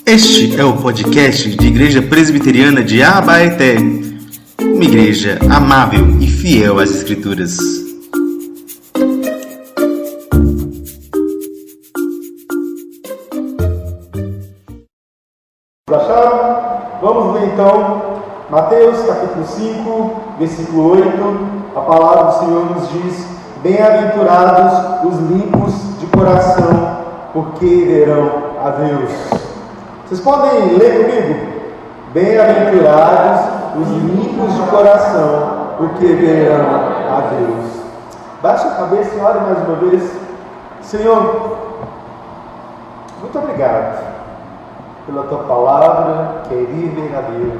Este é o podcast de Igreja Presbiteriana de Abaeté, uma igreja amável e fiel às Escrituras. Acharam? Vamos ler então Mateus capítulo 5, versículo 8. A palavra do Senhor nos diz: bem-aventurados os limpos de coração, porque verão a Deus. Vocês podem ler comigo? Bem-aventurados os limpos de coração, porque verão a Deus. Baixe a cabeça e ore mais uma vez. Senhor, muito obrigado pela Tua palavra, que é viva e verdadeira.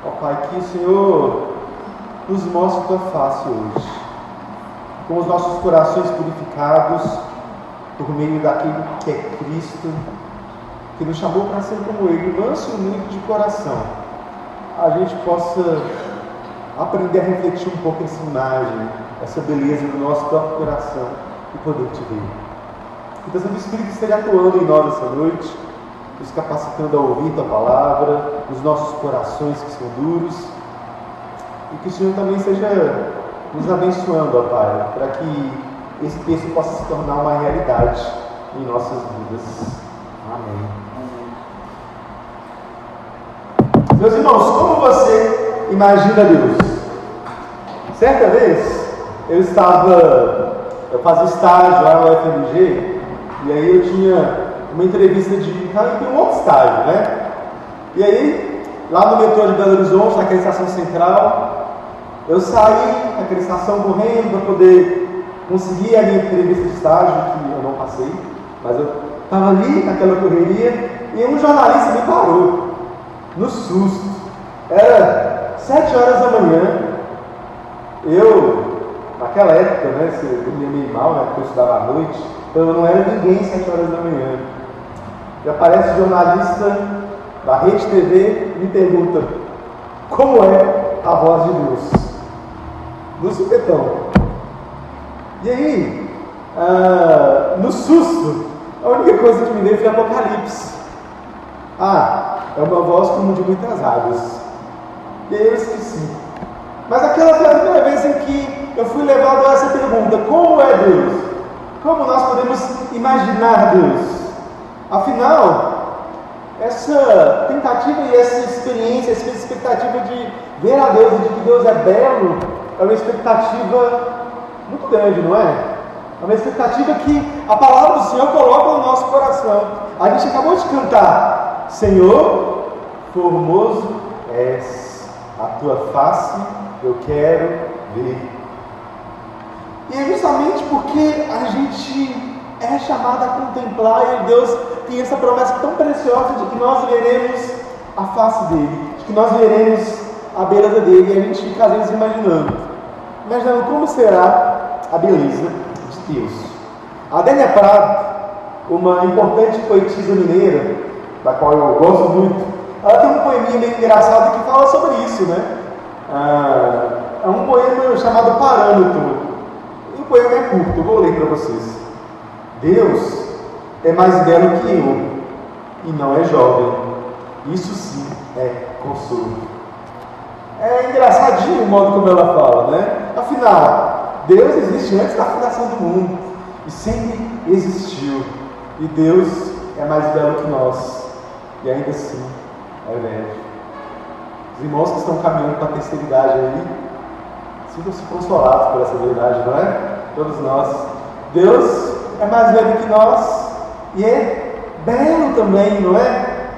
Ó Pai, que o Senhor nos mostre Tua face hoje, com os nossos corações purificados por meio daquele que é Cristo, que nos chamou para ser como Ele, manso e humilde de coração. A gente possa aprender a refletir um pouco essa imagem, essa beleza do nosso próprio coração e poder Te ver. Que o Santo Espírito esteja atuando em nós essa noite, nos capacitando a ouvir Tua palavra, os nossos corações que são duros, e que o Senhor também esteja nos abençoando, ó Pai, para que esse texto possa se tornar uma realidade em nossas vidas. Amém. Meus irmãos, como você imagina Deus? Certa vez, eu fazia estágio lá no FMG, e aí eu tinha uma entrevista de um outro estágio, né? E aí, lá no metrô de Belo Horizonte, naquela estação central, eu saí naquela estação correndo para poder conseguir a minha entrevista de estágio, que eu não passei, mas eu estava ali naquela correria, e um jornalista me parou, no susto. Era 7 horas da manhã, eu, naquela época, né, eu dormia meio mal, né, porque eu estudava à noite, então eu não era ninguém 7 horas da manhã. E aparece o jornalista da Rede TV e me pergunta: como é a voz de Deus? No supetão. E aí, no susto, a única coisa que me veio foi Apocalipse. É uma voz como de muitas águas. E aí eu esqueci. Mas aquela foi a primeira vez em que eu fui levado a essa pergunta: como é Deus? Como nós podemos imaginar Deus? Afinal, essa tentativa e essa experiência, essa expectativa de ver a Deus e de que Deus é belo, é uma expectativa muito grande, não é? É uma expectativa que a palavra do Senhor coloca no nosso coração. A gente acabou de cantar: Senhor, formoso és, a tua face eu quero ver. E é justamente porque a gente é chamado a contemplar, e Deus tem essa promessa tão preciosa de que nós veremos a face dele, de que nós veremos a beleza dele, e a gente fica às vezes imaginando como será a beleza de Deus. A Adélia Prado, uma importante poetisa mineira, da qual eu gosto muito, ela tem um poeminha meio engraçado que fala sobre isso, né? É um poema chamado Parâmetro, e o poema é curto, eu vou ler para vocês. Deus é mais belo que eu, e não é jovem. Isso sim é consolo. É engraçadinho o modo como ela fala, né? Afinal, Deus existe antes da fundação do mundo, e sempre existiu. E Deus é mais belo que nós, e ainda assim é velho. Os irmãos que estão caminhando para a terceira idade aí, sintam-se consolados por essa verdade, não é? Todos nós. Deus é mais velho que nós e é belo também, não é?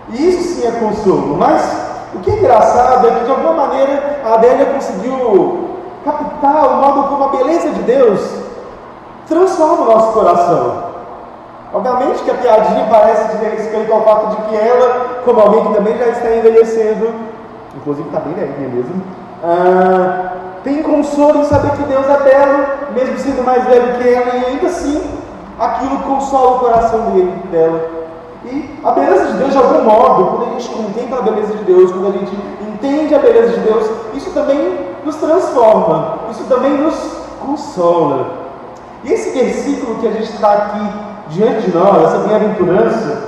E isso sim é consolo. Mas o que é engraçado é que de alguma maneira a Adélia conseguiu captar o modo como a beleza de Deus transforma o nosso coração. Obviamente que a piadinha parece dizer respeito ao fato de que ela, como alguém que também já está envelhecendo, inclusive está bem velhinha mesmo, tem consolo em saber que Deus é belo, mesmo sendo mais velho que ela, e ainda assim aquilo consola o coração dela. E a beleza de Deus, de algum modo, quando a gente contempla a beleza de Deus, quando a gente entende a beleza de Deus, isso também nos transforma, isso também nos consola. E esse versículo que a gente está aqui diante de nós, essa bem-aventurança,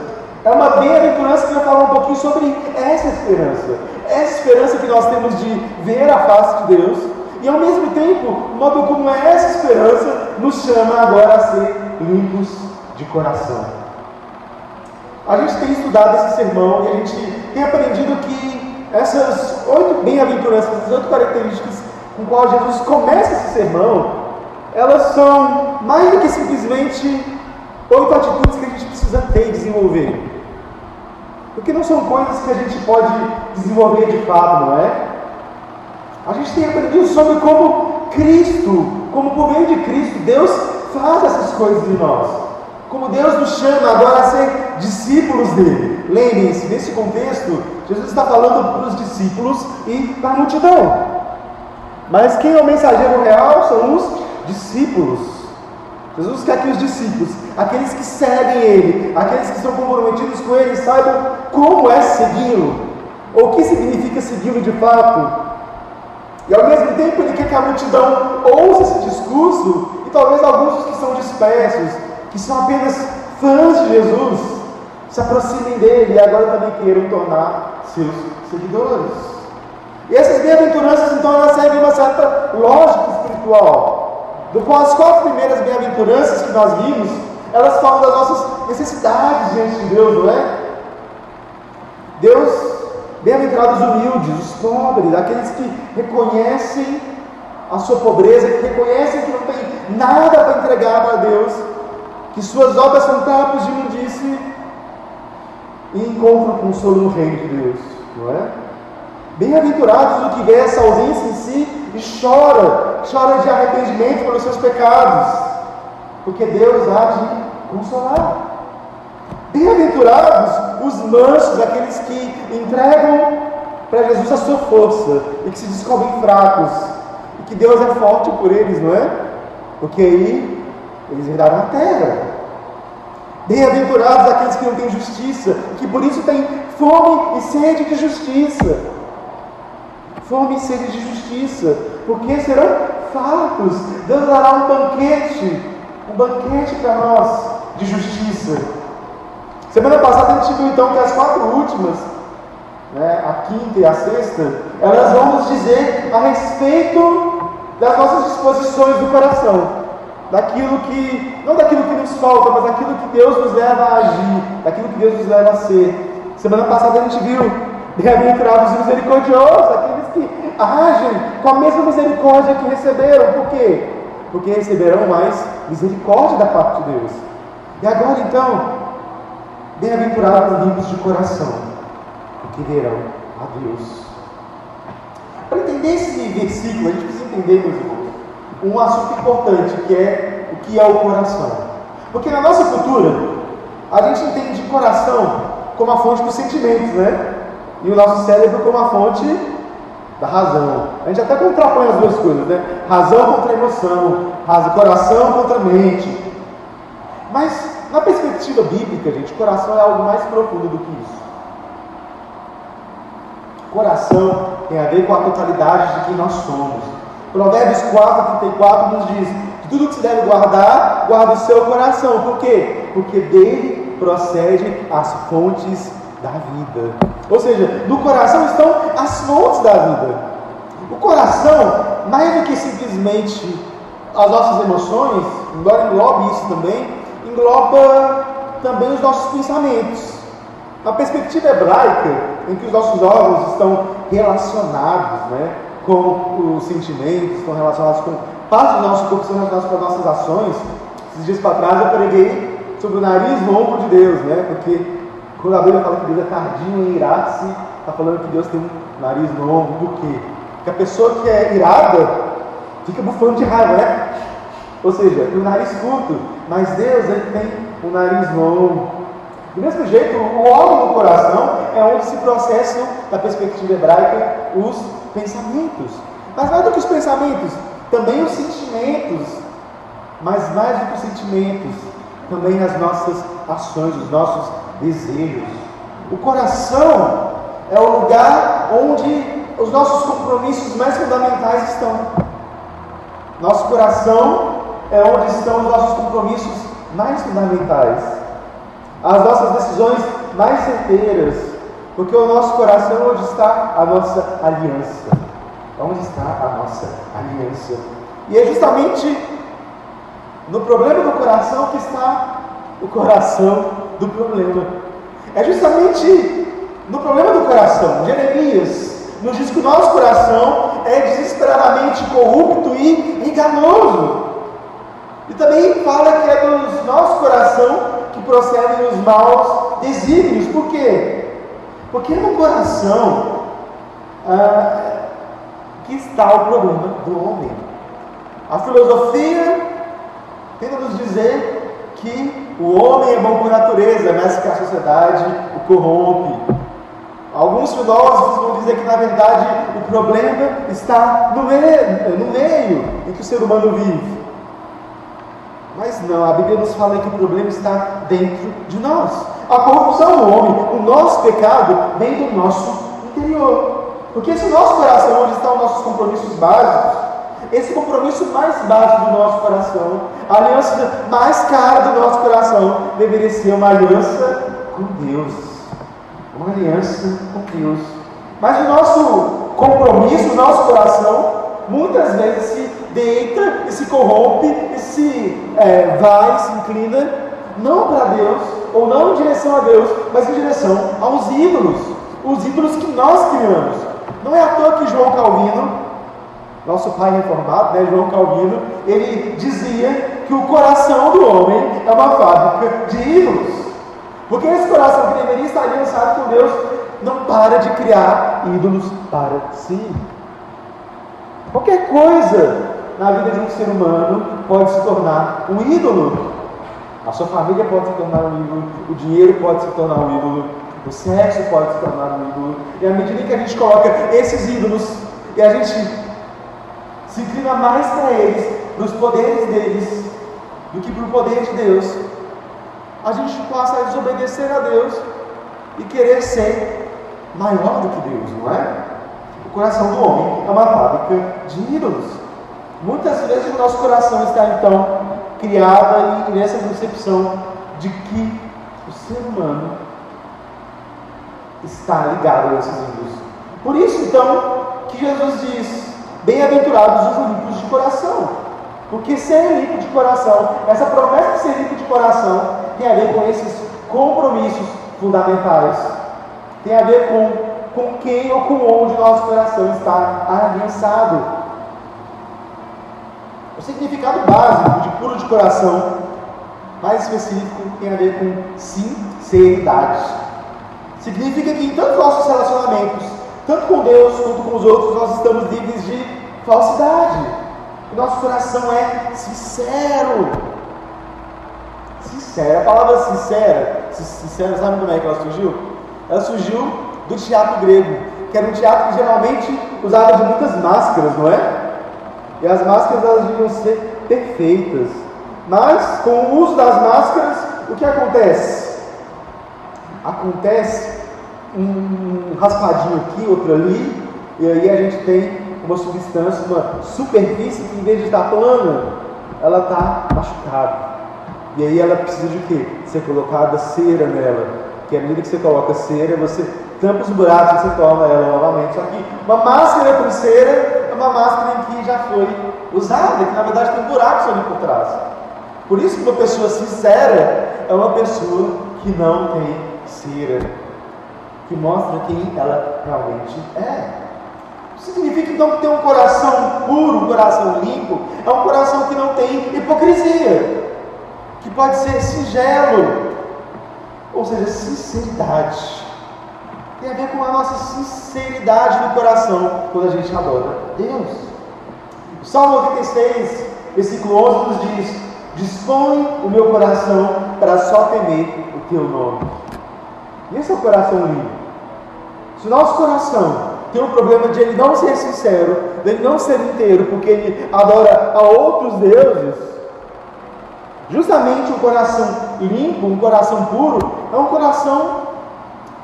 É uma bem-aventurança que vai falar um pouquinho sobre essa esperança. Essa esperança que nós temos de ver a face de Deus. E ao mesmo tempo, o modo como essa esperança nos chama agora a ser limpos de coração. A gente tem estudado esse sermão e a gente tem aprendido que essas 8 bem-aventuranças, essas 8 características com qual Jesus começa esse sermão, elas são mais do que simplesmente 8 atitudes que a gente precisa ter e desenvolver. Porque não são coisas que a gente pode desenvolver de fato, não é? A gente tem aprendido sobre como Cristo, como por meio de Cristo, Deus faz essas coisas em nós. Como Deus nos chama agora a ser discípulos dele. Lembrem-se, nesse contexto, Jesus está falando para os discípulos e para a multidão. Mas quem é o mensageiro real são os discípulos. Jesus quer que os discípulos, aqueles que seguem Ele, aqueles que estão comprometidos com Ele, saibam como é segui-lo, ou o que significa segui-lo de fato. E ao mesmo tempo Ele quer que a multidão ouça esse discurso, e talvez alguns que são dispersos, que são apenas fãs de Jesus, se aproximem dele e agora também queiram tornar seus seguidores. E essas bem-aventuranças, então, elas seguem uma certa lógica espiritual. As 4 primeiras bem-aventuranças que nós vimos, elas falam das nossas necessidades diante de Deus, não é? Deus, bem-aventurados os humildes, os pobres, aqueles que reconhecem a sua pobreza, que reconhecem que não tem nada para entregar para Deus, que suas obras são trapos de imundície e encontram consolo no reino de Deus, não é? Bem-aventurados o que vê essa ausência em si e chora de arrependimento pelos seus pecados, porque Deus há de consolar. Bem-aventurados os mansos, aqueles que entregam para Jesus a sua força e que se descobrem fracos, e que Deus é forte por eles, não é? Porque aí eles herdaram a terra. Bem-aventurados aqueles que não têm justiça, e que por isso têm fome e sede de justiça. Fome e sede de justiça, porque serão fartos. Deus dará um banquete para nós de justiça. Semana passada a gente viu então que as 4 últimas, a quinta e a sexta, elas vão nos dizer a respeito das nossas disposições do coração, não daquilo que nos falta, mas daquilo que Deus nos leva a agir, daquilo que Deus nos leva a ser. Semana passada a gente viu bem-aventurados os misericordiosos, aqueles que agem com a mesma misericórdia que receberam. Por quê? Porque receberão mais misericórdia da parte de Deus. E agora então, bem-aventurados limpos de coração, porque verão a Deus. Para entender esse versículo, a gente precisa entender, meus irmãos, um assunto importante, que é o que é o coração. Porque na nossa cultura, a gente entende coração como a fonte dos sentimentos, né? E o nosso cérebro como a fonte da razão. A gente até contrapõe as duas coisas, né? Razão contra emoção, coração contra mente. Mas, na perspectiva bíblica, gente, coração é algo mais profundo do que isso. Coração tem a ver com a totalidade de quem nós somos. Provérbios 4:34 nos diz que tudo que se deve guardar, guarda o seu coração. Por quê? Porque dele procede as fontes da vida. Ou seja, no coração estão as fontes da vida. O coração, mais do que simplesmente as nossas emoções, embora englobe isso também, engloba também os nossos pensamentos. Na perspectiva hebraica, em que os nossos órgãos estão relacionados, com os sentimentos, estão relacionados com parte do nosso corpo, estão relacionados com as nossas ações. Esses dias para trás eu preguei sobre o nariz longo de Deus, porque quando a Bíblia fala que Deus é tardio em irar-se, está falando que Deus tem um nariz longo. Do quê? Porque a pessoa que é irada fica bufando de raiva, Ou seja, tem o nariz curto, mas Deus ele tem um nariz longo. Do mesmo jeito, o órgão do coração é onde se processam, da perspectiva hebraica, os pensamentos. Mas mais do que os pensamentos, também os sentimentos. Mas mais do que os sentimentos, também as nossas ações, os nossos desejos. O coração é o lugar onde os nossos compromissos mais fundamentais estão. Nosso coração é onde estão os nossos compromissos mais fundamentais. As nossas decisões mais certeiras, porque o nosso coração é onde está a nossa aliança. Onde está a nossa aliança? E é justamente no problema do coração que está o coração do problema. É justamente no problema do coração. Jeremias nos diz que o nosso coração é desesperadamente corrupto e enganoso. E também fala que é do nosso coração que procedem os maus desígnios. Por quê? Porque no coração que está o problema do homem. A filosofia tenta nos dizer que o homem é bom por natureza, mas que a sociedade o corrompe. Alguns filósofos vão dizer que, na verdade, o problema está no meio em que o ser humano vive. Mas não, a Bíblia nos fala que o problema está dentro de nós. A corrupção do homem, o nosso pecado, vem do nosso interior. Porque se o nosso coração, onde estão os nossos compromissos básicos, esse compromisso mais básico do nosso coração, a aliança mais cara do nosso coração, deveria ser uma aliança com Deus. Uma aliança com Deus. Mas o nosso compromisso, o nosso coração, muitas vezes se deita e se corrompe e se se inclina, não para Deus, ou não em direção a Deus, mas em direção aos ídolos. Os ídolos que nós criamos. Não é à toa que João Calvino, nosso pai reformado, João Calvino, ele dizia que o coração do homem é uma fábrica de ídolos. Porque esse coração que deveria estar aliançado com Deus não para de criar ídolos para si. Qualquer coisa na vida de um ser humano pode se tornar um ídolo. A sua família pode se tornar um ídolo, o dinheiro pode se tornar um ídolo, o sexo pode se tornar um ídolo. E à medida que a gente coloca esses ídolos e a gente se inclina mais para eles, para os poderes deles, do que para o poder de Deus, a gente passa a desobedecer a Deus e querer ser maior do que Deus, não é? O coração do homem é uma fábrica de ídolos. Muitas vezes o nosso coração está então criado nessa concepção de que o ser humano está ligado a esses ídolos. Por isso então que Jesus diz: bem-aventurados os limpos de coração. Porque ser limpo de coração, essa promessa de ser limpo de coração, tem a ver com esses compromissos fundamentais. Tem a ver com quem ou com onde nosso coração está aliançado. O significado básico de puro de coração, mais específico, tem a ver com sinceridade. Significa que em tantos nossos relacionamentos, tanto com Deus quanto com os outros, nós estamos livres de falsidade. O nosso coração é sincero. Sincero. A palavra sincera, sabe como é que ela surgiu? Ela surgiu do teatro grego, que era um teatro que geralmente usava de muitas máscaras, não é? E as máscaras elas deviam ser perfeitas. Mas com o uso das máscaras, o que acontece? Acontece um raspadinho aqui, outro ali, e aí a gente tem uma substância, uma superfície que em vez de estar plana, ela está machucada. E aí ela precisa de quê? Ser colocada cera nela. Que à medida que você coloca cera, você tampa os buracos e você torna ela novamente. Só que uma máscara com cera é uma máscara em que já foi usada, que na verdade tem buracos ali por trás. Por isso que uma pessoa sincera é uma pessoa que não tem cera, que mostra quem ela realmente é. Isso significa então que ter um coração puro, um coração limpo, é um coração que não tem hipocrisia, que pode ser singelo, ou seja, sinceridade. Tem a ver com a nossa sinceridade no coração quando a gente adora Deus. O Salmo 86, versículo 11 nos diz: dispõe o meu coração para só temer o teu nome. E esse é o coração limpo. Se o nosso coração tem um problema de ele não ser sincero, de ele não ser inteiro, porque ele adora a outros deuses, justamente um coração limpo, um coração puro, é um coração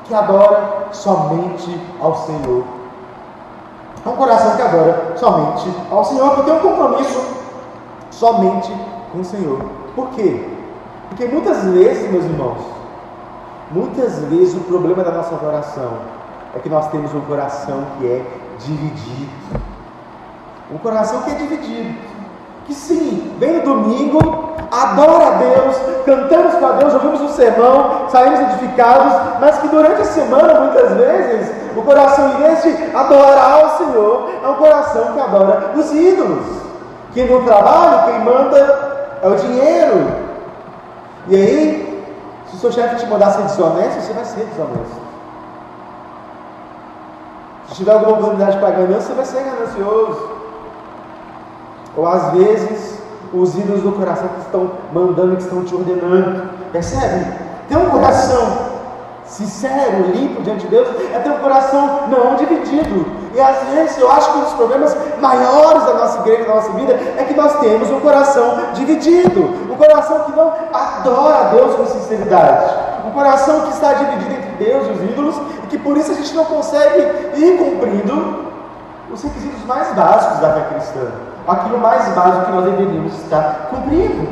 que adora somente ao Senhor. É um coração que adora somente ao Senhor, que tem um compromisso somente com o Senhor. Por quê? Porque muitas vezes, meus irmãos, Muitas vezes o problema da nossa oração é que nós temos um coração que é dividido. Um coração que é dividido. Que sim, vem no domingo, adora a Deus, cantamos para Deus, ouvimos um sermão, saímos edificados, mas que durante a semana, muitas vezes, o coração, em vez de adorar ao Senhor, é um coração que adora os ídolos. Que no trabalho, quem manda é o dinheiro. E aí, se o seu chefe te mandar ser desonesto, você vai ser desonesto. Se tiver alguma oportunidade para ganância, você vai ser ganancioso. Ou às vezes, os ídolos do coração que estão mandando, que estão te ordenando. Percebe? Ter um coração sincero, limpo diante de Deus, é ter um coração não dividido. E às vezes eu acho que um dos problemas maiores da nossa igreja, da nossa vida, é que nós temos um coração dividido. Um coração que não adora a Deus com sinceridade. Um coração que está dividido entre Deus e os ídolos, e que por isso a gente não consegue ir cumprindo os requisitos mais básicos da fé cristã. Aquilo mais básico que nós deveríamos estar cumprindo.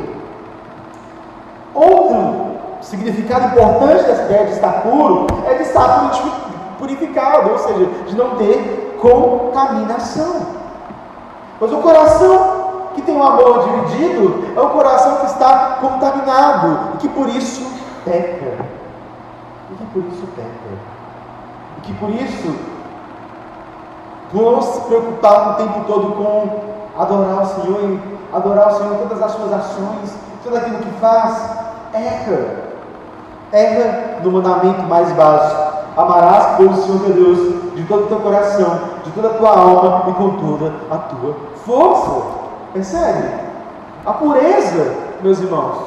Outro significado importante dessa ideia de estar puro é de estar purificado, ou seja, de não ter contaminação. Pois o coração que tem um amor dividido é um coração que está contaminado e que por isso peca. E que por isso não se preocupar o tempo todo com adorar o Senhor em todas as suas ações, tudo aquilo que faz, erra no mandamento mais básico: amarás o Senhor teu Deus de todo o teu coração, de toda a tua alma e com toda a tua força. Percebe? A pureza, meus irmãos,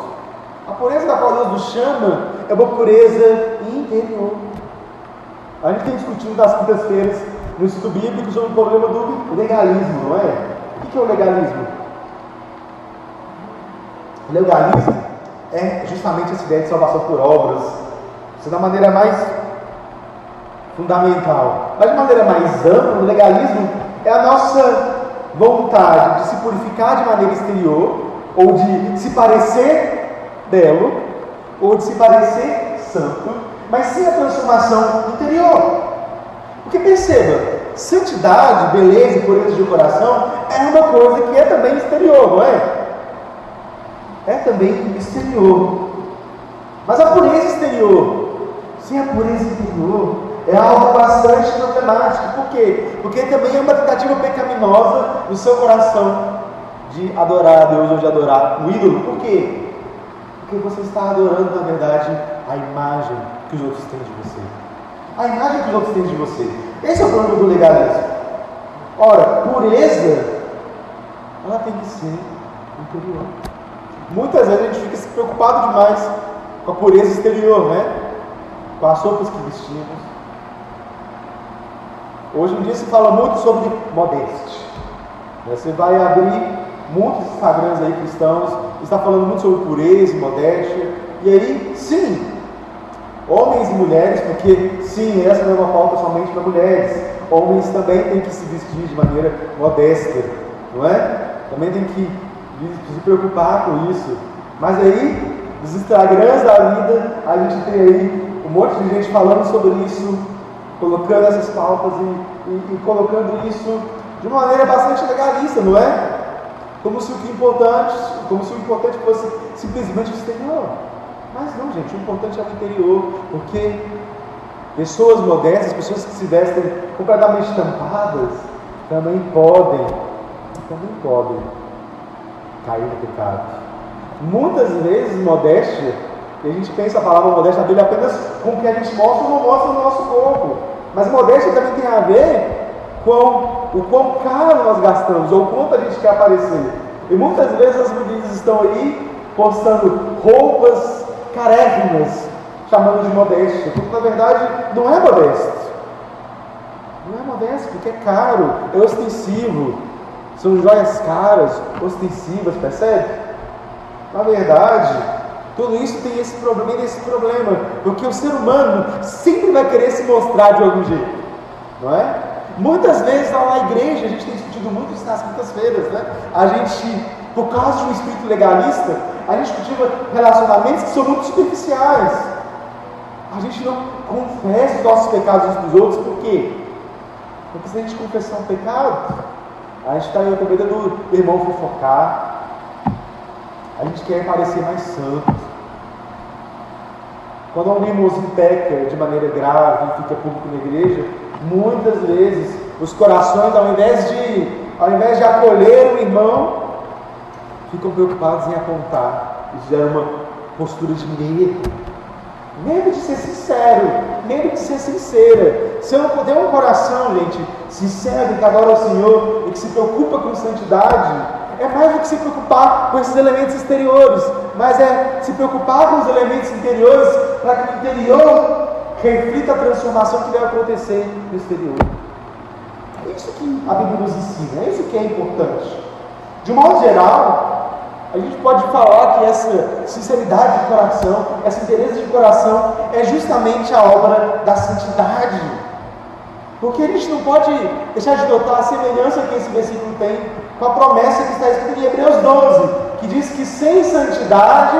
a pureza da qual Deus nos chama é uma pureza interior. A gente tem discutido nas quintas-feiras no estudo bíblico sobre o problema do legalismo, não é? O que é o legalismo? O legalismo é justamente essa ideia de salvação por obras. Isso é da maneira mais fundamental. Mas de maneira mais ampla, o legalismo é a nossa vontade de se purificar de maneira exterior, ou de se parecer belo, ou de se parecer santo, mas sem a transformação interior. Porque perceba, santidade, beleza e pureza de coração é uma coisa que é também exterior, não é? É também exterior. Mas a pureza exterior, sem a pureza interior, é algo bastante problemático. Por quê? Porque também é uma tentativa pecaminosa no seu coração de adorar a Deus ou de adorar um ídolo. Por quê? Porque você está adorando, na verdade, a imagem que os outros têm de você. A imagem que os outros têm de você. Esse é o problema do legalismo. Ora, pureza, ela tem que ser interior. Muitas vezes a gente fica se preocupado demais com a pureza exterior, né? Com as roupas que vestimos. Hoje em dia se fala muito sobre modéstia. Você vai abrir muitos Instagrams aí cristãos, está falando muito sobre pureza e modéstia. E aí, sim, homens e mulheres, porque sim, essa não é uma pauta somente para mulheres. Homens também têm que se vestir de maneira modesta, não é? Também tem que se preocupar com isso. Mas aí, nos Instagrams da vida, a gente tem aí um monte de gente falando sobre isso, colocando essas pautas e colocando isso de uma maneira bastante legalista, não é? Como se o importante fosse simplesmente o exterior. Mas não, gente, o importante é o interior, porque pessoas modestas, pessoas que se vestem completamente tampadas, também podem cair no pecado. Muitas vezes modéstia, e a gente pensa a palavra modéstia na Bíblia apenas com o que a gente mostra ou não mostra no nosso corpo, mas modéstia também tem a ver com o quão caro nós gastamos, ou o quanto a gente quer aparecer. E muitas vezes as mulheres estão aí postando roupas carérrimas, chamando de modéstia, porque na verdade não é modesto. Não é modesto, porque é caro, é ostensivo, são joias caras, ostensivas, percebe? Na verdade, tudo isso tem esse problema, porque o ser humano sempre vai querer se mostrar de algum jeito, não é? Muitas vezes lá na igreja, a gente tem discutido muito isso nas quintas-feiras, né? A gente, por causa de um espírito legalista, a gente cultiva relacionamentos que são muito superficiais. A gente não confessa os nossos pecados uns para os outros, por quê? Porque se a gente confessar um pecado, a gente está aí com medo do irmão fofocar, a gente quer parecer mais santo. Quando alguém irmãozinho peca de maneira grave e fica público na igreja, muitas vezes os corações, ao invés de acolher o irmão, ficam preocupados em apontar. Isso gera uma postura de medo de ser sincero, medo de ser sincera. Se eu não puder um coração, gente, sincero, que adora o Senhor e que se preocupa com santidade, é mais do que se preocupar com esses elementos exteriores, mas é se preocupar com os elementos interiores, para que o interior reflita a transformação que deve acontecer no exterior. É isso que a Bíblia nos ensina, é isso que é importante. De um modo geral, a gente pode falar que essa sinceridade de coração, essa interesse de coração, é justamente a obra da santidade. Porque a gente não pode deixar de notar a semelhança que esse versículo tem com a promessa que está escrita em Hebreus 12, que diz que sem santidade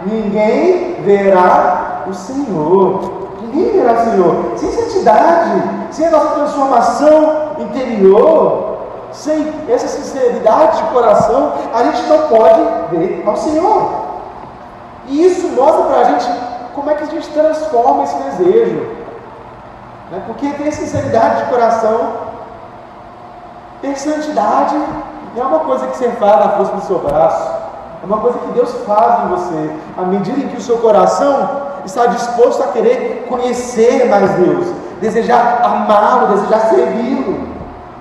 ninguém verá o Senhor. Ninguém verá o Senhor. Sem santidade, sem a nossa transformação interior, sem essa sinceridade de coração, a gente não pode ver ao Senhor. E isso mostra para a gente como é que a gente transforma esse desejo. Porque ter sinceridade de coração, ter santidade, não é uma coisa que você faz na força do seu braço, é uma coisa que Deus faz em você, à medida em que o seu coração está disposto a querer conhecer mais Deus, desejar amá-lo, desejar servi-lo.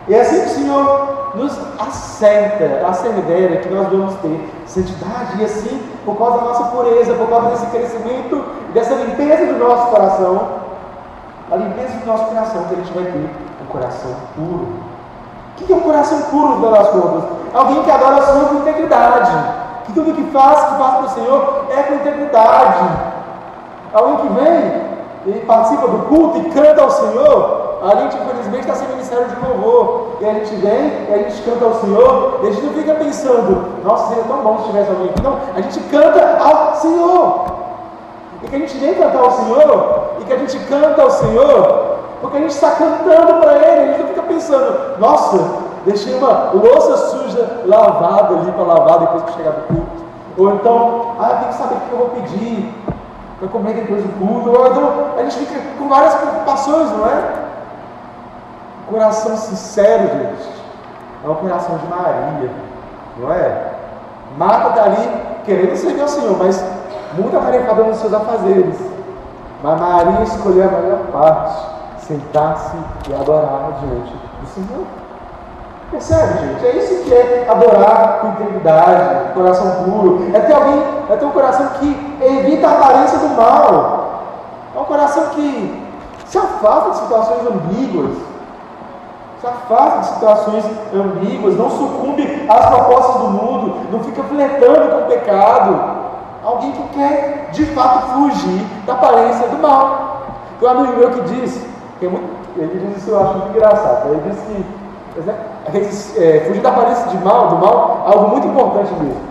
E é assim que o Senhor nos assevera que nós vamos ter santidade, e assim, por causa da nossa pureza, por causa desse crescimento, dessa limpeza do nosso coração, a limpeza do nosso coração, que a gente vai ter um coração puro. O que é um coração puro, no final das contas? Alguém que adora o Senhor com integridade, que tudo que faz para o Senhor é com integridade. Alguém que vem e participa do culto e canta ao Senhor, a gente infelizmente está sem ministério de louvor, e a gente vem e a gente canta ao Senhor, e a gente não fica pensando, nossa, seria tão bom se tivesse alguém aqui. Não, a gente canta ao Senhor, e que a gente vem cantar ao Senhor, e que a gente canta ao Senhor, porque a gente está cantando para Ele, a gente não fica pensando, nossa, deixei uma louça suja lavada ali para lavar depois que chegar do culto, ou então, eu tenho que saber o que eu vou pedir para comer depois do culto, ou então a gente fica com várias preocupações, não é? O coração sincero, gente, é o coração de Maria, não é? Marta está ali querendo servir ao Senhor, mas muito atarefada nos seus afazeres. Mas Maria escolheu a melhor parte, sentar-se e adorar diante do Senhor. Percebe, gente? É isso que é adorar com integridade, coração puro. É ter um coração que evita a aparência do mal. É um coração que se afasta de situações ambíguas. Não sucumbe às propostas do mundo, não fica flertando com o pecado. Alguém que quer, de fato, fugir da aparência do mal. Tem um amigo meu que diz, ele diz isso, eu acho muito engraçado. Ele diz que fugir da aparência do mal é algo muito importante mesmo.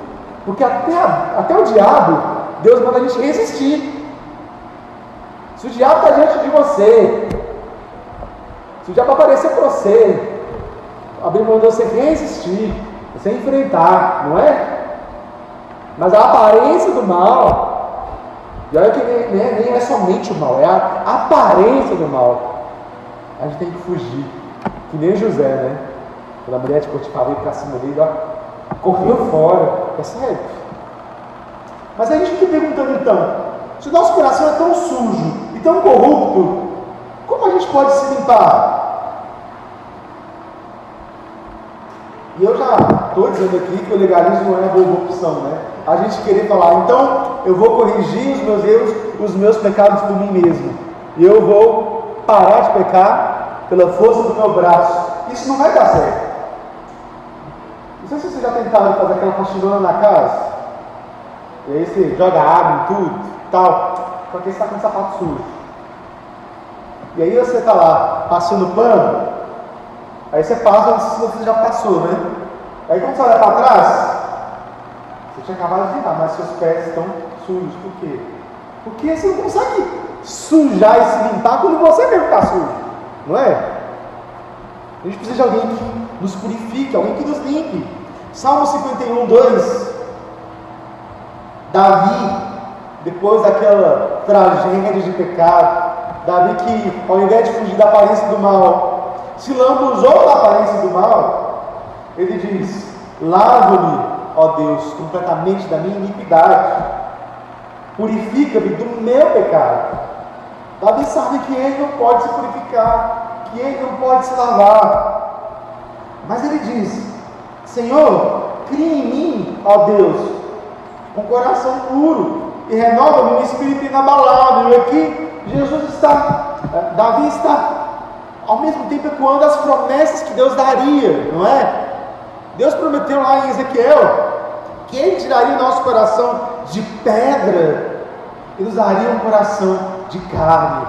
Porque até o diabo, Deus manda a gente resistir. Se o diabo está diante de você, se o diabo aparecer para você, a Bíblia manda você resistir, você enfrentar, não é? Mas a aparência do mal, e olha que nem é somente o mal, é a aparência do mal. A gente tem que fugir, que nem José, né? Quando a mulher de Potifar veio para cima dele, correu fora, é sério. Mas aí a gente fica perguntando então, se o nosso coração é tão sujo e tão corrupto, como a gente pode se limpar? E eu já estou dizendo aqui que o legalismo não é a boa opção, né? A gente querer falar, então eu vou corrigir os meus erros, os meus pecados por mim mesmo. E eu vou parar de pecar pela força do meu braço. Isso não vai dar certo. Não sei se você já tentaram fazer aquela faxinona na casa. E aí você joga água em tudo, tal. Só que você está com o sapato sujo. E aí você está lá passando pano. Aí você passa, não sei se você já passou, né? Aí quando você olha para trás, você tinha acabado de virar, mas seus pés estão sujos. Por quê? Porque você não consegue sujar e se limpar quando você mesmo está sujo, não é? A gente precisa de alguém que nos purifique, alguém que nos limpe. Salmo 51, 2. Davi, depois daquela tragédia de pecado, Davi que, ao invés de fugir da aparência do mal, se lambuzou da aparência do mal, ele diz: lava-me, ó Deus, completamente da minha iniquidade, purifica-me do meu pecado. Davi sabe que ele não pode se purificar, que ele não pode se lavar, mas ele diz: Senhor, cria em mim, ó Deus, um coração puro e renova-me um espírito inabalável. E aqui Davi está ao mesmo tempo ecoando as promessas que Deus daria, não é? Deus prometeu lá em Ezequiel que Ele tiraria o nosso coração de pedra e nos daria um coração de carne.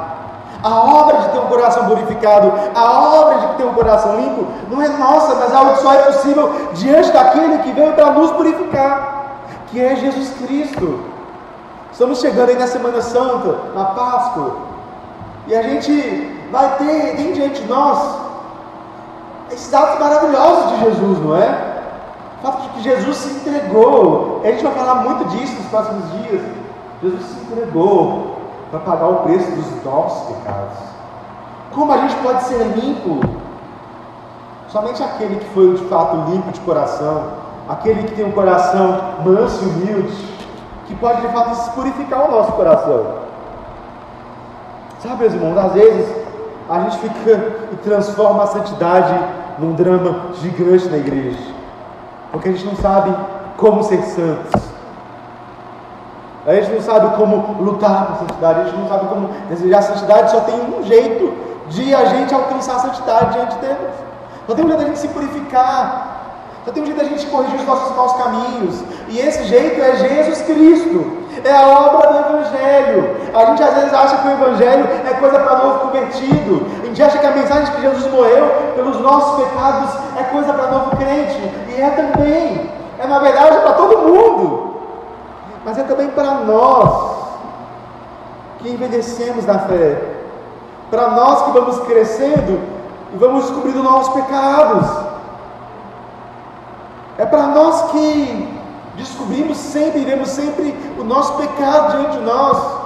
A obra de ter um coração purificado, a obra de ter um coração limpo, não é nossa, mas algo que só é possível diante daquele que veio para nos purificar, que é Jesus Cristo. Estamos chegando aí na Semana Santa, na Páscoa, e a gente vai ter diante de nós esses atos maravilhosos de Jesus, não é? O fato de que Jesus se entregou, a gente vai falar muito disso nos próximos dias. Jesus se entregou para pagar o preço dos nossos pecados. Como a gente pode ser limpo? Somente aquele que foi de fato limpo de coração, aquele que tem um coração manso e humilde, que pode de fato purificar o nosso coração. Sabe, meus irmãos, às vezes a gente fica e transforma a santidade num drama gigante na igreja, porque a gente não sabe como ser santos, a gente não sabe como lutar por santidade, a gente não sabe como desejar a santidade. Só tem um jeito de a gente alcançar a santidade diante de Deus, só tem um jeito da gente se purificar, só tem um jeito da gente corrigir os nossos maus caminhos, e esse jeito é Jesus Cristo, é a obra do Evangelho. A gente às vezes acha que o Evangelho é coisa para novo convertido, a gente acha que a mensagem de que Jesus morreu pelos nossos pecados é coisa para novo crente, e é também, é na verdade para todo mundo, mas é também para nós que envelhecemos na fé, para nós que vamos crescendo e vamos descobrindo novos pecados, é para nós que descobrimos sempre, iremos sempre o nosso pecado diante de nós,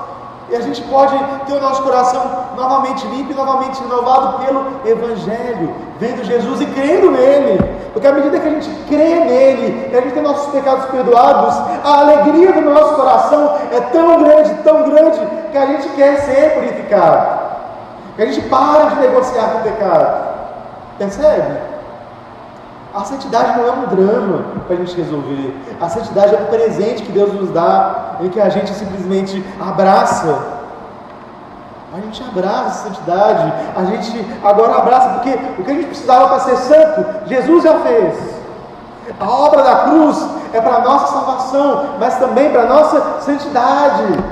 e a gente pode ter o nosso coração novamente limpo e novamente renovado pelo Evangelho, vendo Jesus e crendo nele, porque à medida que a gente crê nele, e a gente tem nossos pecados perdoados, a alegria do nosso coração é tão grande, que a gente quer ser purificado, que a gente para de negociar com o pecado, percebe? A santidade não é um drama para a gente resolver. A santidade é um presente que Deus nos dá, em que a gente simplesmente abraça. A gente abraça a santidade, a gente agora abraça, porque o que a gente precisava para ser santo, Jesus já fez. A obra da cruz é para a nossa salvação, mas também para a nossa santidade,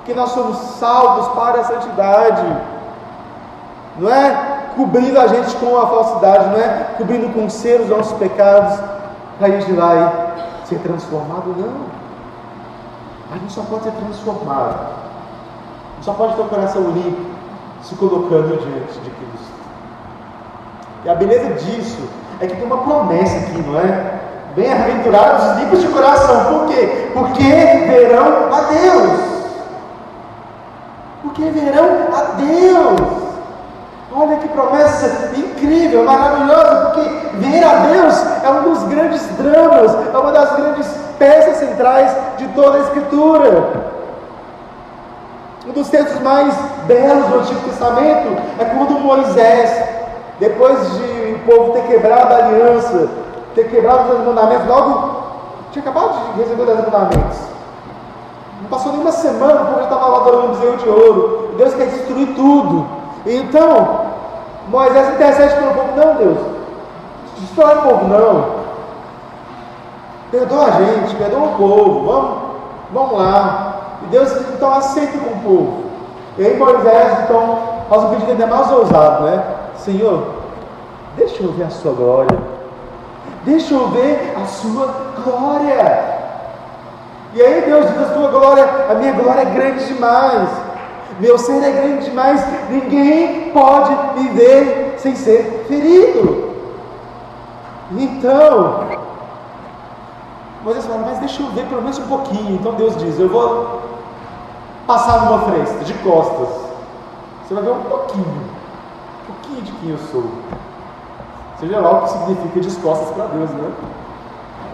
que nós somos salvos para a santidade, não é cobrindo a gente com a falsidade, não é cobrindo com ser os nossos pecados, que a gente vai ser transformado, não. A gente só pode ser transformado, a gente só pode ter o coração limpo, se colocando diante de Cristo. E a beleza disso é que tem uma promessa aqui, não é? Bem-aventurados os limpos de coração. Por quê? Porque verão a Deus. Porque verão a Deus. Olha que promessa incrível, maravilhosa, porque ver a Deus é um dos grandes dramas, é uma das grandes peças centrais de toda a Escritura. Um dos textos mais belos do Antigo Testamento é quando Moisés, depois de o povo ter quebrado a aliança, ter quebrado os mandamentos, logo tinha acabado de receber os mandamentos. Não passou nenhuma semana, o povo já estava lá adorando um bezerro de ouro, e Deus quer destruir tudo. Então, Moisés intercede pelo povo. Não, Deus, destrói o povo não, perdoa a gente, perdoa o povo, vamos lá. E Deus então aceita com o povo. E aí Moisés então faz um pedido ainda mais ousado, né? Senhor, deixa eu ver a sua glória, deixa eu ver a sua glória. E aí Deus diz: a tua glória, a minha glória é grande demais. Meu ser é grande demais, ninguém pode me ver sem ser ferido. Então, Moisés fala, mas deixa eu ver pelo menos um pouquinho. Então Deus diz, eu vou passar numa fresta, de costas. Você vai ver um pouquinho de quem eu sou. Seja lá o que significa de costas para Deus, né?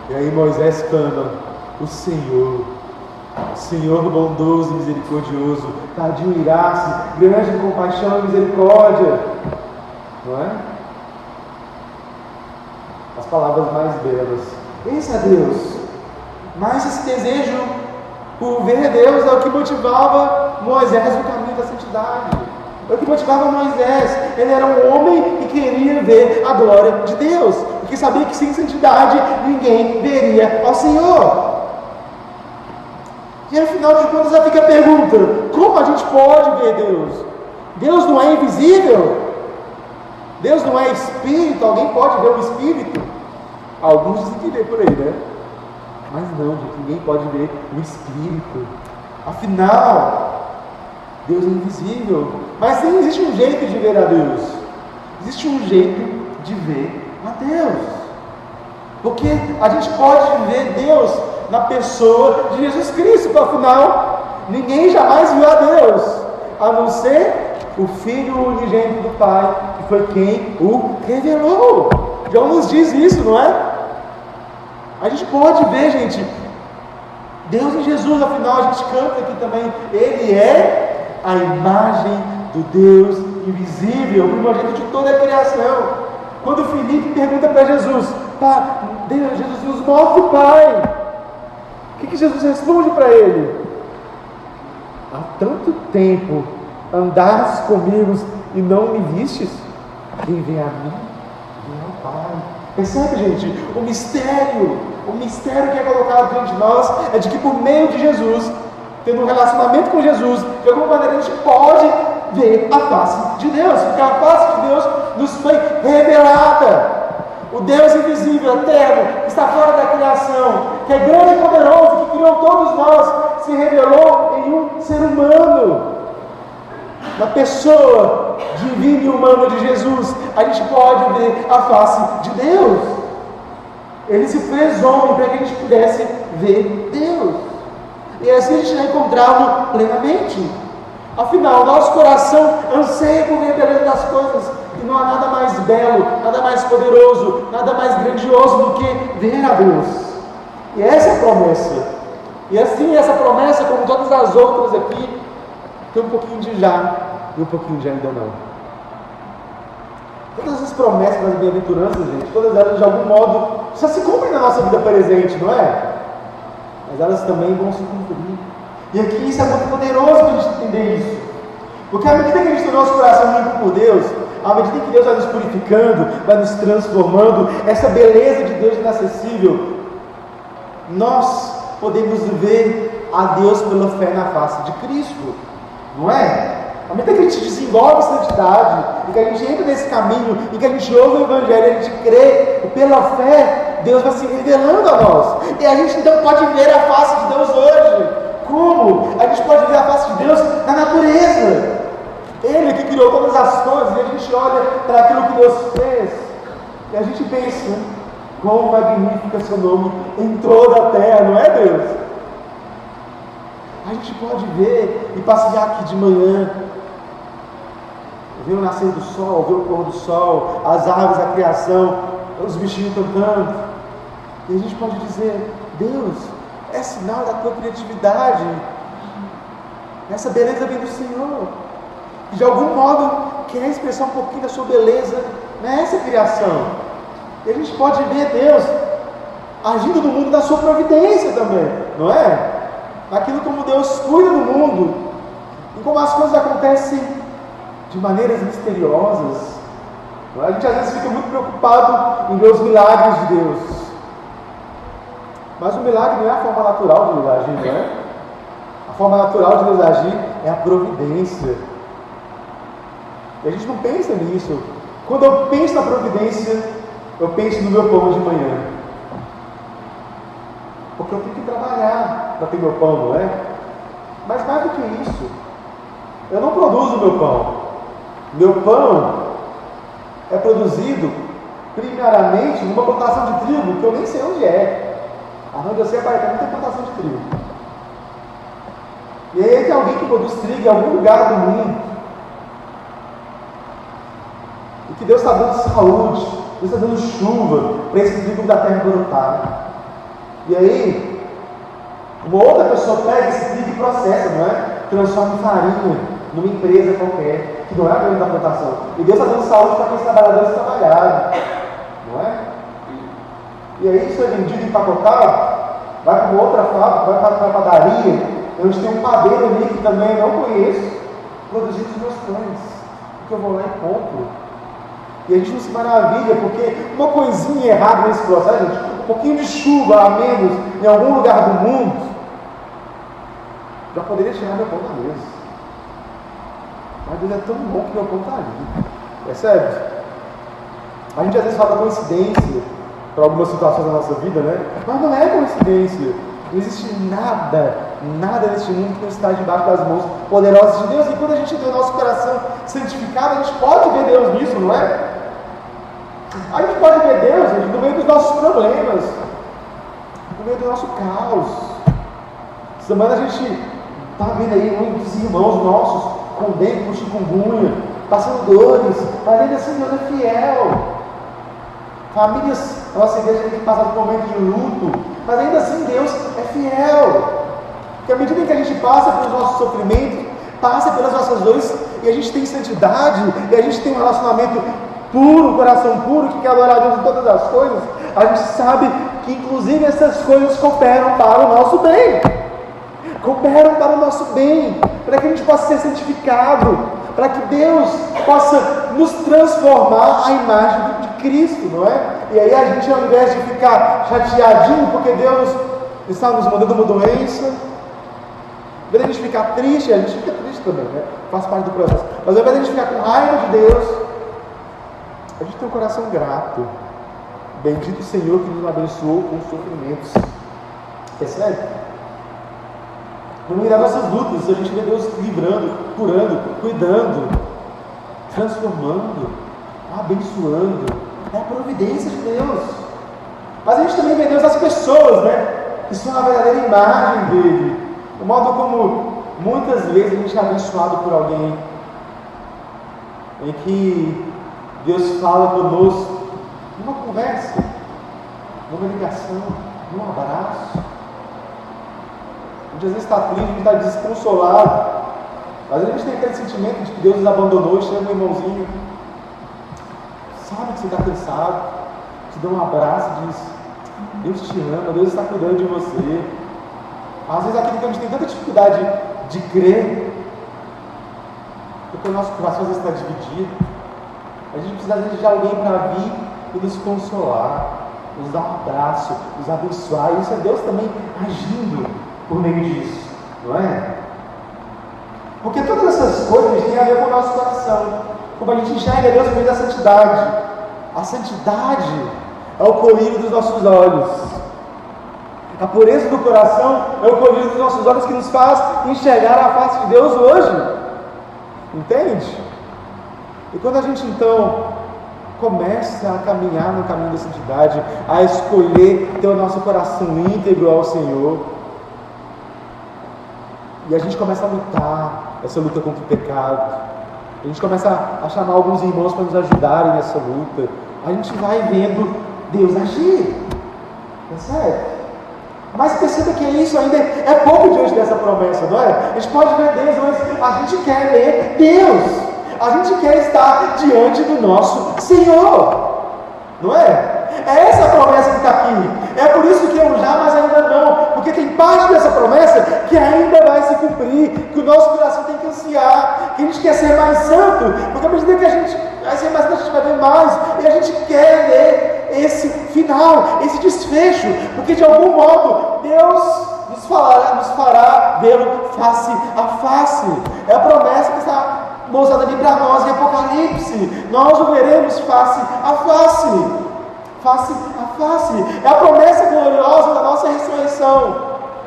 E aí Moisés clama, o Senhor bondoso e misericordioso, tardio irasse, grande em compaixão e misericórdia. Não é? As palavras mais belas. Esse é Deus. Mas esse desejo por ver Deus é o que motivava Moisés no caminho da santidade. É o que motivava Moisés. Ele era um homem que queria ver a glória de Deus, porque sabia que sem santidade ninguém veria ao Senhor. E afinal de contas já fica a pergunta, como a gente pode ver Deus? Deus não é invisível? Deus não é espírito? Alguém pode ver o espírito? Alguns dizem que vê por aí, né? Mas não, gente, ninguém pode ver o espírito. Afinal, Deus é invisível. Mas sim, existe um jeito de ver a Deus. Existe um jeito de ver a Deus. Porque a gente pode ver Deus na pessoa de Jesus Cristo. Afinal, ninguém jamais viu a Deus, a não ser o Filho unigênito do Pai, que foi quem o revelou. João nos diz isso, não é? A gente pode ver, gente, Deus em Jesus. Afinal, a gente canta aqui também, Ele é a imagem do Deus invisível, o primogênito de toda a criação. Quando Filipe pergunta para Jesus, Deus, Jesus nos mostra o Pai, o que Jesus responde para ele? Há tanto tempo andastes comigo e não me vistes? Quem vem a mim, vem ao Pai. Percebe, gente? O mistério que é colocado diante de nós é de que por meio de Jesus, tendo um relacionamento com Jesus, de alguma maneira a gente pode ver a face de Deus, porque a face de Deus nos foi revelada. O Deus invisível, eterno, que está fora da criação, que é grande e poderoso, que criou todos nós, se revelou em um ser humano. Na pessoa divina e humana de Jesus, a gente pode ver a face de Deus. Ele se fez homem para que a gente pudesse ver Deus. E assim a gente vai encontrá-lo plenamente. Afinal, nosso coração anseia por ver a beleza das coisas. E não há nada mais belo, nada mais poderoso, nada mais grandioso do que ver a Deus. E essa é a promessa. E assim, essa promessa, como todas as outras aqui, tem um pouquinho de já e um pouquinho de ainda não. Todas as promessas das bem-aventuranças, gente, todas elas de algum modo já se cumprem na nossa vida presente, não é? Mas elas também vão se cumprir. E aqui isso é muito poderoso para a gente entender isso. Porque à medida que a gente tem o nosso coração limpo por Deus, à medida que Deus vai nos purificando, vai nos transformando, essa beleza de Deus inacessível, nós podemos ver a Deus pela fé na face de Cristo, não é? À medida que a gente desenvolve santidade, e que a gente entra nesse caminho, e que a gente ouve o Evangelho, a gente crê, e pela fé, Deus vai se revelando a nós. E a gente então pode ver a face de Deus hoje. Como? A gente pode ver a face de Deus na natureza. Ele que criou todas as coisas, e a gente olha para aquilo que Deus fez, e a gente pensa, quão magnífico é seu nome em toda a terra, não é, Deus? A gente pode ver e passear aqui de manhã, ver o nascer do sol, ver o pôr do sol, as árvores, a criação, os bichinhos cantando, e a gente pode dizer, Deus, é sinal da tua criatividade, essa beleza vem do Senhor, e de algum modo quer expressar um pouquinho da sua beleza nessa criação. E a gente pode ver Deus agindo no mundo da sua providência também, não é? Naquilo como Deus cuida do mundo, e como as coisas acontecem de maneiras misteriosas. Não é? A gente às vezes fica muito preocupado em ver os milagres de Deus, mas o milagre não é a forma natural de Deus agir, não é? A forma natural de Deus agir é a providência. E a gente não pensa nisso. Quando eu penso na providência, eu penso no meu pão de manhã. Porque eu tenho que trabalhar para ter meu pão, não é? Mas mais do que isso, Eu não produzo o meu pão. Meu pão é produzido primariamente numa plantação de trigo que eu nem sei onde é. Onde eu sei, não tem plantação de trigo. E aí tem alguém que produz trigo em algum lugar do mundo. E que Deus está dando saúde, Deus está dando chuva para esse trigo da terra brotar. E aí, uma outra pessoa pega esse trigo e processa, não é? Transforma em farinha, numa empresa qualquer, que não é a grande da plantação. E Deus está dando saúde para aqueles trabalhadores trabalharem, não é? E aí isso é vendido empacotado, vai para uma outra fábrica, vai para a padaria, onde tem um padeiro ali que também eu não conheço, produzindo os meus pães, que eu vou lá e compro. E a gente não se maravilha, porque uma coisinha errada nesse processo, gente, um pouquinho de chuva a menos em algum lugar do mundo, já poderia tirar meu pão da mesa. Mas Deus é tão bom que meu pão está ali. Percebe? A gente às vezes fala coincidência para algumas situações da nossa vida, né? Mas não é coincidência. Não existe nada neste mundo que não está debaixo das mãos poderosas de Deus. E quando a gente tem o nosso coração santificado, a gente pode ver Deus nisso, não é? A gente pode ver Deus, gente, no meio dos nossos problemas, no meio do nosso caos. Essa semana a gente está vendo aí muitos irmãos nossos com dengue, com chikungunya, passando dores, mas ainda assim Deus é fiel. Famílias, a nossa igreja tem passado por um momento de luto, mas ainda assim Deus é fiel. Porque à medida que a gente passa pelos nossos sofrimentos, passa pelas nossas dores, e a gente tem santidade, e a gente tem um relacionamento puro, um coração puro, que quer adorar a Deus em todas as coisas, a gente sabe que inclusive essas coisas cooperam para o nosso bem. Cooperam para o nosso bem, para que a gente possa ser santificado, para que Deus possa nos transformar à imagem de Cristo, não é? E aí a gente, ao invés de ficar chateadinho porque Deus está nos mandando uma doença, ao invés de a gente ficar triste, a gente fica triste também, né? Faz parte do processo, mas ao invés de a gente ficar com raiva de Deus, a gente tem um coração grato. Bendito o Senhor que nos abençoou com os sofrimentos. Percebe? No meio das nossas lutas, a gente vê Deus livrando, curando, cuidando, transformando, abençoando. É a providência de Deus. Mas a gente também vê Deus nas pessoas, né? Que são a verdadeira imagem dele. O modo como muitas vezes a gente é abençoado por alguém, em que Deus fala conosco numa conversa, numa ligação, num abraço. A gente às vezes está triste, a gente está desconsolado, mas a gente tem aquele sentimento de que Deus nos abandonou, chama um irmãozinho, sabe que você está cansado, te dá um abraço e diz: Deus te ama, Deus está cuidando de você. Às vezes aquilo que a gente tem tanta dificuldade de crer, porque o nosso coração às vezes está dividido, a gente precisa às vezes de alguém para vir e nos consolar, nos dar um abraço, nos abençoar. E isso é Deus também agindo por meio disso, não é? Porque todas essas coisas têm a ver com o nosso coração, como a gente enxerga Deus por meio da santidade. A santidade é o colírio dos nossos olhos, a pureza do coração é o colírio dos nossos olhos que nos faz enxergar a face de Deus hoje, entende? E quando a gente então começa a caminhar no caminho da santidade, a escolher ter o nosso coração íntegro ao Senhor, e a gente começa a lutar essa luta contra o pecado, a gente começa a chamar alguns irmãos para nos ajudarem nessa luta, a gente vai vendo Deus agir, percebe? Mas perceba que isso ainda é pouco diante dessa promessa, não é? A gente pode ver Deus, mas a gente quer ver Deus, a gente quer estar diante do nosso Senhor, não é? É essa a promessa que está aqui. É por isso que eu já, mas ainda não, porque tem parte dessa promessa que ainda vai se cumprir, que o nosso coração tem que ansiar, que a gente quer ser mais santo, porque à medida que a gente vai ser mais santo, a gente vai ver mais, e a gente quer ver esse final, esse desfecho, porque de algum modo Deus nos fará vê-lo face a face. É a promessa que está mostrada ali para nós em Apocalipse. Nós o veremos face a face. Face a face. É a promessa gloriosa da nossa ressurreição,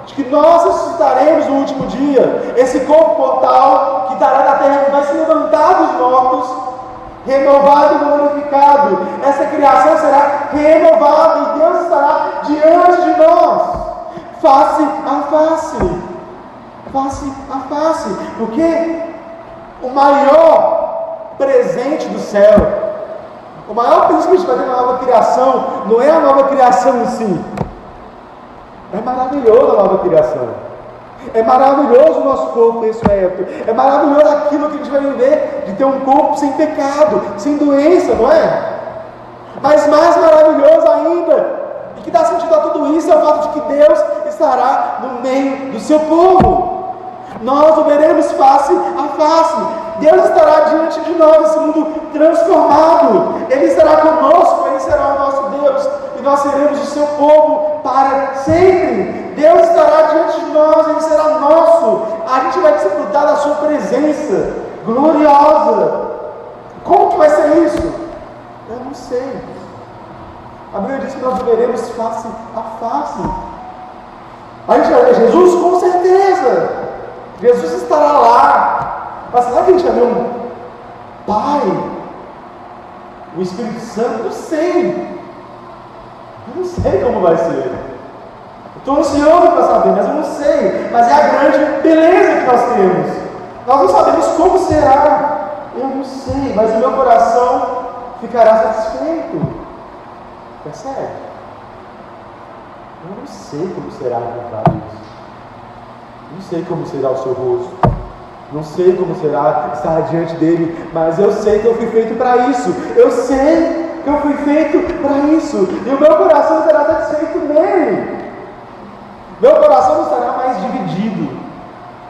de que nós ressuscitaremos no último dia. Esse corpo mortal que habitará na terra, vai se levantar dos mortos, renovado e glorificado. Essa criação será renovada e Deus estará diante de nós, face a face. Face a face. Porque o maior presente do céu, o maior presente que a gente vai ter na nova criação, não é a nova criação em si. É maravilhoso a nova criação. É maravilhoso o nosso corpo ressurreto. É maravilhoso aquilo que a gente vai viver, de ter um corpo sem pecado, sem doença, não é? Mas mais maravilhoso ainda, e que dá sentido a tudo isso, é o fato de que Deus estará no meio do seu povo. Nós o veremos face a face. Deus estará diante de nós, esse mundo transformado. Ele estará conosco, Ele será o nosso Deus, e nós seremos o seu povo para sempre. Deus estará diante de nós, Ele será nosso. A gente vai desfrutar da sua presença gloriosa. Como que vai ser isso? Eu não sei. A Bíblia diz que nós veremos face a face. A gente vai ver Jesus? Com certeza. Jesus estará lá. Mas será que a gente vai ver um Pai? O Espírito Santo? Não sei. Eu não sei como vai ser. Estou ansioso para saber, mas eu não sei. Mas é a grande beleza que nós temos. Nós não sabemos como será. Eu não sei, mas o meu coração ficará satisfeito. Percebe? Eu não sei como será encontrar isso. Não sei como será o seu rosto. Não sei como será estar diante dele. Mas eu sei que eu fui feito para isso. Eu sei que eu fui feito para isso. E o meu coração será satisfeito nele. Meu coração não estará mais dividido.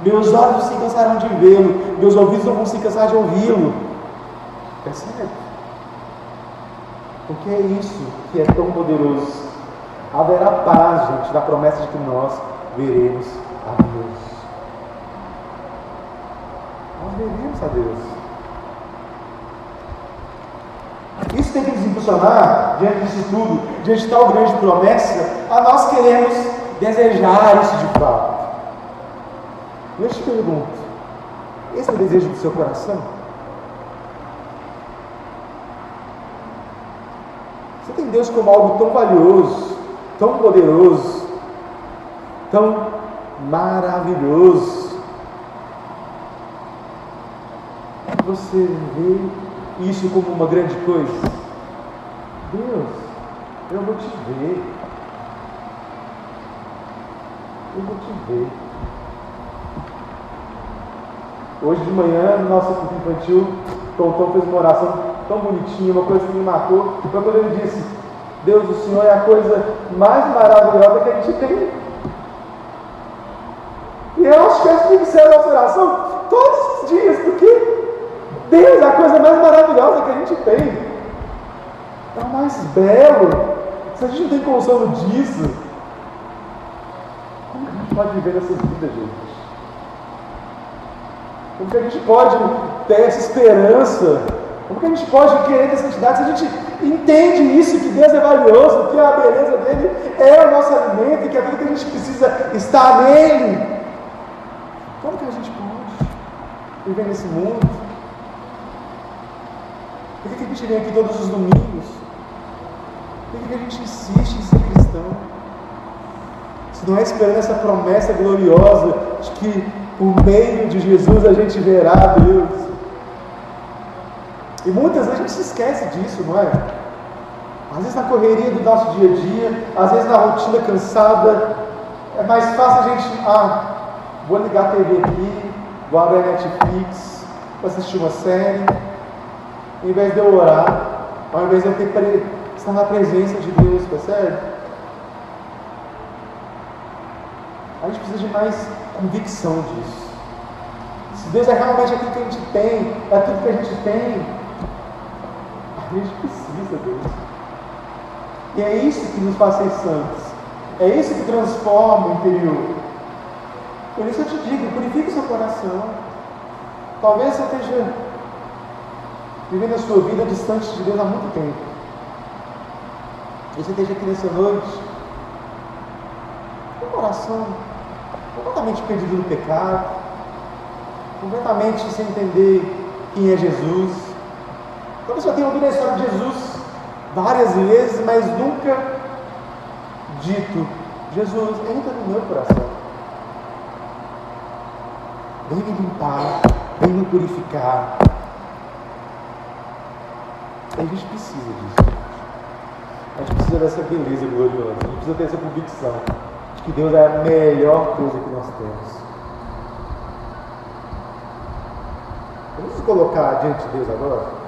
Meus olhos não se cansarão de vê-lo. Meus ouvidos não vão se cansar de ouvi-lo. Percebe? Porque é isso que é tão poderoso. Haverá paz, gente, na promessa de que nós veremos a Deus. Nós veremos a Deus. Isso tem que nos impulsionar, diante disso tudo, diante de tal grande promessa, a nós queremos desejar isso de fato. Eu te pergunto, esse é o desejo do seu coração? Você tem Deus como algo tão valioso, tão poderoso, tão maravilhoso? Você vê isso como uma grande coisa? Deus, eu vou te ver. Eu vou te ver. Hoje de manhã, no nosso culto infantil, Tom fez uma oração tão bonitinha, uma coisa que me marcou. Foi quando ele disse: Deus, o Senhor é a coisa mais maravilhosa que a gente tem. E eu acho que essa tem que ser a nossa oração todos os dias, porque Deus é a coisa mais maravilhosa que a gente tem. É o mais belo. Se a gente não tem consolo disso, como que a gente pode viver nessa vida, gente? Como que a gente pode ter essa esperança? Como que a gente pode querer ter santidade se a gente entende isso, que Deus é valioso, que a beleza dele é o nosso alimento e que a vida que a gente precisa está nele? Como que a gente pode viver nesse mundo? Por que a gente vem aqui todos os domingos? Por que a gente insiste em ser cristão? Se não é esperando essa promessa gloriosa de que por meio de Jesus a gente verá a Deus. E muitas vezes a gente se esquece disso, não é? Às vezes na correria do nosso dia a dia, às vezes na rotina cansada, é mais fácil a gente, vou ligar a TV aqui, vou abrir a Netflix, vou assistir uma série, em vez de eu orar, ao invés de eu estar na presença de Deus, percebe? A gente precisa de mais convicção disso. Se Deus é realmente aquilo que a gente tem, é tudo que a gente tem, a gente precisa disso. E é isso que nos faz ser santos. É isso que transforma o interior. Por isso eu te digo, purifique o seu coração. Talvez você esteja vivendo a sua vida distante de Deus há muito tempo. Você esteja aqui nessa noite com o coração completamente perdido no pecado, completamente sem entender quem é Jesus. Talvez eu tenha ouvido a história de Jesus várias vezes, mas nunca dito: Jesus, entra no meu coração, vem me limpar, vem me purificar. A gente precisa disso. A gente precisa dessa beleza gloriosa. A gente precisa ter essa convicção de que Deus é a melhor coisa que nós temos. Vamos nos colocar diante de Deus agora?